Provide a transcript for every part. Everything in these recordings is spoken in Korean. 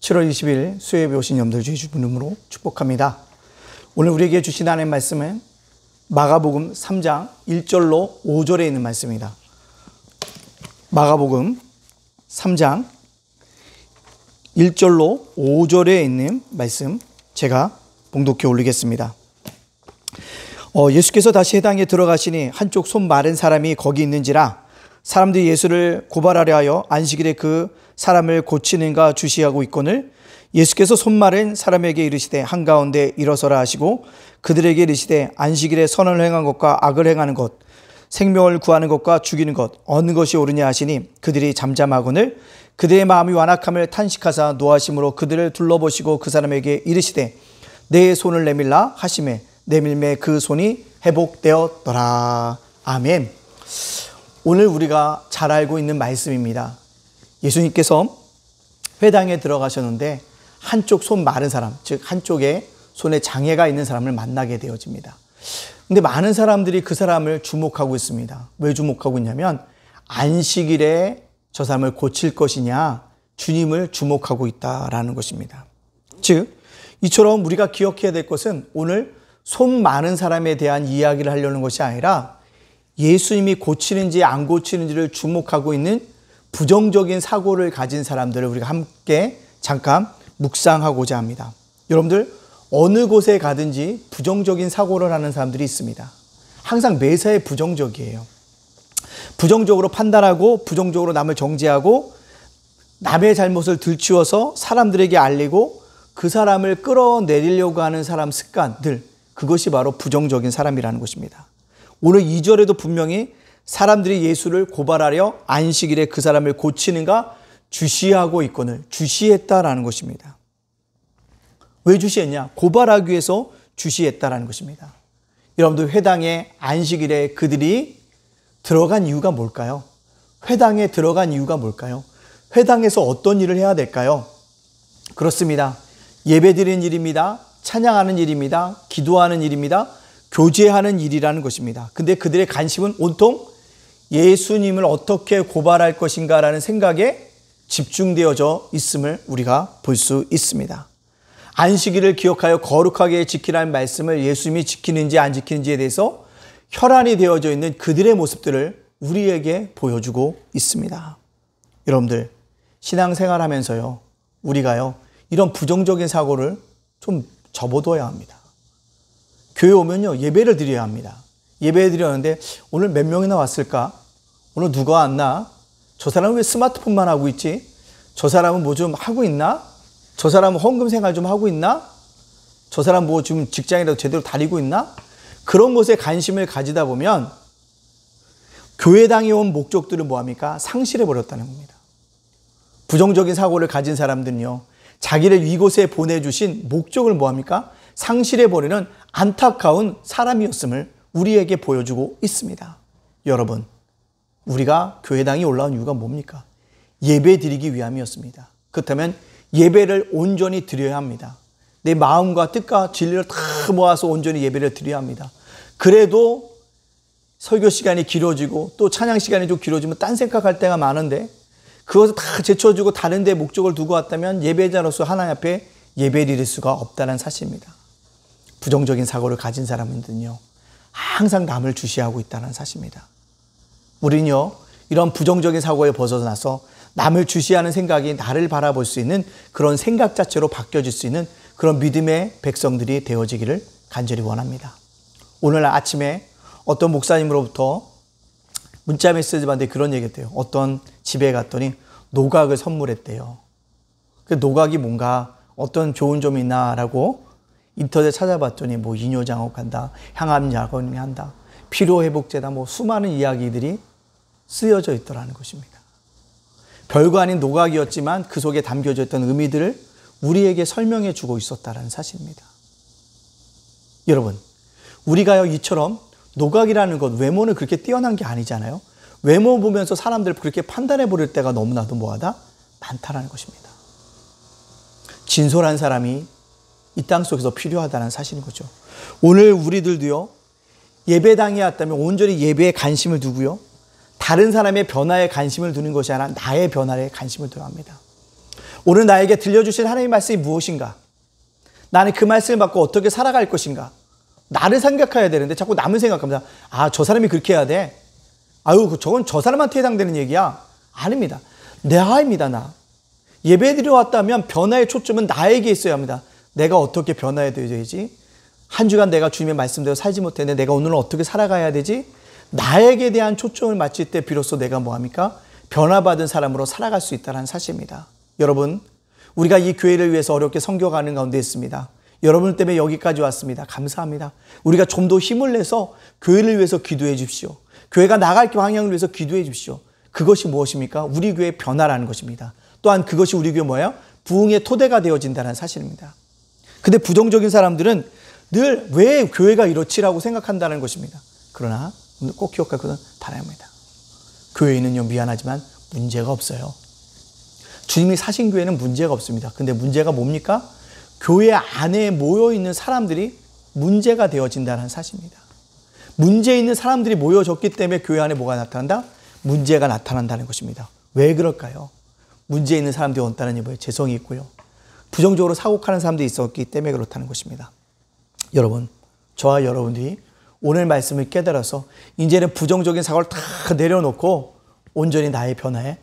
7월 20일 수요예배 오신 여러분들 주의 이름으로 축복합니다. 오늘 우리에게 주신 하나님의 말씀은 마가복음 3장 1절로 5절에 있는 말씀입니다. 마가복음 3장 1절로 5절에 있는 말씀 제가 봉독해 올리겠습니다. 예수께서 다시 회당에 들어가시니 한쪽 손 마른 사람이 거기 있는지라 사람들이 예수를 고발하려 하여 안식일에 그 사람을 고치는가 주시하고 있거늘 예수께서 손 마른 사람에게 이르시되 한가운데 일어서라 하시고 그들에게 이르시되 안식일에 선을 행한 것과 악을 행하는 것 생명을 구하는 것과 죽이는 것 어느 것이 옳으냐 하시니 그들이 잠잠하거늘 그들의 마음이 완악함을 탄식하사 노하심으로 그들을 둘러보시고 그 사람에게 이르시되 내 손을 내밀라 하시매 내밀매 그 손이 회복되었더라. 아멘. 오늘 우리가 잘 알고 있는 말씀입니다. 예수님께서 회당에 들어가셨는데 한쪽 손 마른 사람, 즉 한쪽에 손에 장애가 있는 사람을 만나게 되어집니다. 근데 많은 사람들이 그 사람을 주목하고 있습니다. 왜 주목하고 있냐면 안식일에 저 사람을 고칠 것이냐 주님을 주목하고 있다라는 것입니다. 즉 이처럼 우리가 기억해야 될 것은 오늘 손 많은 사람에 대한 이야기를 하려는 것이 아니라 예수님이 고치는지 안 고치는지를 주목하고 있는 부정적인 사고를 가진 사람들을 우리가 함께 잠깐 묵상하고자 합니다. 여러분들 어느 곳에 가든지 부정적인 사고를 하는 사람들이 있습니다. 항상 매사에 부정적이에요. 부정적으로 판단하고 부정적으로 남을 정죄하고 남의 잘못을 들추어서 사람들에게 알리고 그 사람을 끌어내리려고 하는 사람 습관들, 그것이 바로 부정적인 사람이라는 것입니다. 오늘 2절에도 분명히 사람들이 예수를 고발하려 안식일에 그 사람을 고치는가 주시하고 있거늘 주시했다라는 것입니다. 왜 주시했냐? 고발하기 위해서 주시했다라는 것입니다. 여러분들 회당에 안식일에 그들이 들어간 이유가 뭘까요? 회당에 들어간 이유가 뭘까요? 회당에서 어떤 일을 해야 될까요? 그렇습니다. 예배드리는 일입니다. 찬양하는 일입니다. 기도하는 일입니다. 교제하는 일이라는 것입니다. 근데 그들의 관심은 온통 예수님을 어떻게 고발할 것인가 라는 생각에 집중되어져 있음을 우리가 볼 수 있습니다. 안식일을 기억하여 거룩하게 지키라는 말씀을 예수님이 지키는지 안 지키는지에 대해서 혈안이 되어져 있는 그들의 모습들을 우리에게 보여주고 있습니다. 여러분들 신앙생활 하면서요 우리가요 이런 부정적인 사고를 좀 접어둬야 합니다. 교회 오면요 예배를 드려야 합니다. 예배 드렸는데 오늘 몇 명이나 왔을까? 오늘 누가 왔나? 저 사람은 왜 스마트폰만 하고 있지? 저 사람은 뭐 좀 하고 있나? 저 사람은 헌금 생활 좀 하고 있나? 저 사람 뭐 지금 직장이라도 제대로 다니고 있나? 그런 것에 관심을 가지다 보면 교회당에 온 목적들은 뭐합니까? 상실해 버렸다는 겁니다. 부정적인 사고를 가진 사람들은요 자기를 이곳에 보내주신 목적을 뭐합니까? 상실해버리는 안타까운 사람이었음을 우리에게 보여주고 있습니다. 여러분, 우리가 교회당에 올라온 이유가 뭡니까? 예배 드리기 위함이었습니다. 그렇다면 예배를 온전히 드려야 합니다. 내 마음과 뜻과 진리를 다 모아서 온전히 예배를 드려야 합니다. 그래도 설교 시간이 길어지고 또 찬양 시간이 좀 길어지면 딴 생각할 때가 많은데 그것을 다 제쳐주고 다른 데 목적을 두고 왔다면 예배자로서 하나님 앞에 예배 드릴 수가 없다는 사실입니다. 부정적인 사고를 가진 사람들은요 항상 남을 주시하고 있다는 사실입니다. 우리는요 이런 부정적인 사고에 벗어나서 남을 주시하는 생각이 나를 바라볼 수 있는 그런 생각 자체로 바뀌어질 수 있는 그런 믿음의 백성들이 되어지기를 간절히 원합니다. 오늘 아침에 어떤 목사님으로부터 문자 메시지 받는데 그런 얘기했대요. 어떤 집에 갔더니 노각을 선물했대요. 그 노각이 뭔가 어떤 좋은 점이 있나라고 인터넷 찾아봤더니 뭐 이뇨장옥한다, 향암약원이 한다, 피로회복제다, 뭐 수많은 이야기들이 쓰여져 있더라는 것입니다. 별거 아닌 노각이었지만 그 속에 담겨져 있던 의미들을 우리에게 설명해 주고 있었다는 사실입니다. 여러분, 우리가요 이처럼 노각이라는 것 외모는 그렇게 뛰어난 게 아니잖아요. 외모 보면서 사람들 그렇게 판단해 버릴 때가 너무나도 뭐하다? 많다라는 것입니다. 진솔한 사람이 이 땅 속에서 필요하다는 사실인 거죠. 오늘 우리들도요 예배당에 왔다면 온전히 예배에 관심을 두고요 다른 사람의 변화에 관심을 두는 것이 아니라 나의 변화에 관심을 둬야 합니다. 오늘 나에게 들려주신 하나님의 말씀이 무엇인가? 나는 그 말씀을 받고 어떻게 살아갈 것인가? 나를 생각해야 되는데 자꾸 남을 생각합니다. 아, 저 사람이 그렇게 해야 돼? 아유, 저건 저 사람한테 해당되는 얘기야? 아닙니다. 나입니다, 나. 예배 드려 왔다면 변화의 초점은 나에게 있어야 합니다. 내가 어떻게 변화해야 되지? 한 주간 내가 주님의 말씀대로 살지 못했는데 내가 오늘은 어떻게 살아가야 되지? 나에게 대한 초점을 맞출 때 비로소 내가 뭐합니까? 변화받은 사람으로 살아갈 수 있다는 사실입니다. 여러분, 우리가 이 교회를 위해서 어렵게 섬겨가는 가운데 있습니다. 여러분 때문에 여기까지 왔습니다. 감사합니다. 우리가 좀 더 힘을 내서 교회를 위해서 기도해 주십시오. 교회가 나갈 방향을 위해서 기도해 주십시오. 그것이 무엇입니까? 우리 교회의 변화라는 것입니다. 또한 그것이 우리 교회 뭐예요? 부흥의 토대가 되어진다는 사실입니다. 근데 부정적인 사람들은 늘 왜 교회가 이렇지라고 생각한다는 것입니다. 그러나 꼭 기억할 것은 다릅니다. 교회는요, 미안하지만 문제가 없어요. 주님이 사신 교회는 문제가 없습니다. 근데 문제가 뭡니까? 교회 안에 모여있는 사람들이 문제가 되어진다는 사실입니다. 문제 있는 사람들이 모여졌기 때문에 교회 안에 뭐가 나타난다? 문제가 나타난다는 것입니다. 왜 그럴까요? 문제 있는 사람들이 온다는 뭐예요? 재성이 있고요. 부정적으로 사고하는 사람들이 있었기 때문에 그렇다는 것입니다. 여러분, 저와 여러분들이 오늘 말씀을 깨달아서 이제는 부정적인 사고를 다 내려놓고 온전히 나의 변화에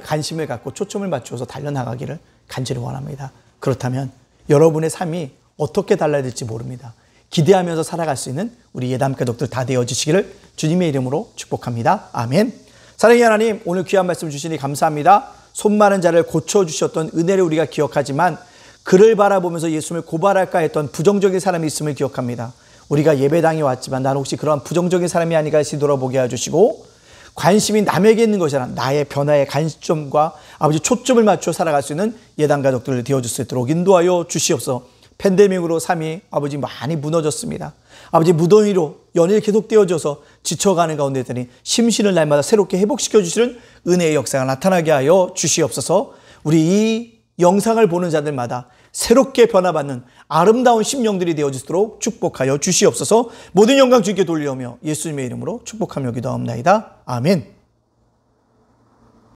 관심을 갖고 초점을 맞추어서 달려나가기를 간절히 원합니다. 그렇다면 여러분의 삶이 어떻게 달라질지 모릅니다. 기대하면서 살아갈 수 있는 우리 예담 가족들 다 되어주시기를 주님의 이름으로 축복합니다. 아멘. 사랑의 하나님, 오늘 귀한 말씀 주시니 감사합니다. 손 마른 자를 고쳐주셨던 은혜를 우리가 기억하지만 그를 바라보면서 예수님을 고발할까 했던 부정적인 사람이 있음을 기억합니다. 우리가 예배당에 왔지만 나는 혹시 그러한 부정적인 사람이 아닌가 해서 돌아보게 해주시고 관심이 남에게 있는 것이 아니라 나의 변화의 관점과 아버지 초점을 맞춰 살아갈 수 있는 예당 가족들을 되어줄 수 있도록 인도하여 주시옵소서. 팬데믹으로 삶이 아버지 많이 무너졌습니다. 아버지 무더위로 연일 계속되어져서 지쳐가는 가운데 있더니 심신을 날마다 새롭게 회복시켜 주시는 은혜의 역사가 나타나게 하여 주시옵소서. 우리 이 영상을 보는 자들마다 새롭게 변화받는 아름다운 심령들이 되어지도록 축복하여 주시옵소서. 모든 영광 주께 돌려오며 예수님의 이름으로 축복하며 기도하옵나이다. 아멘.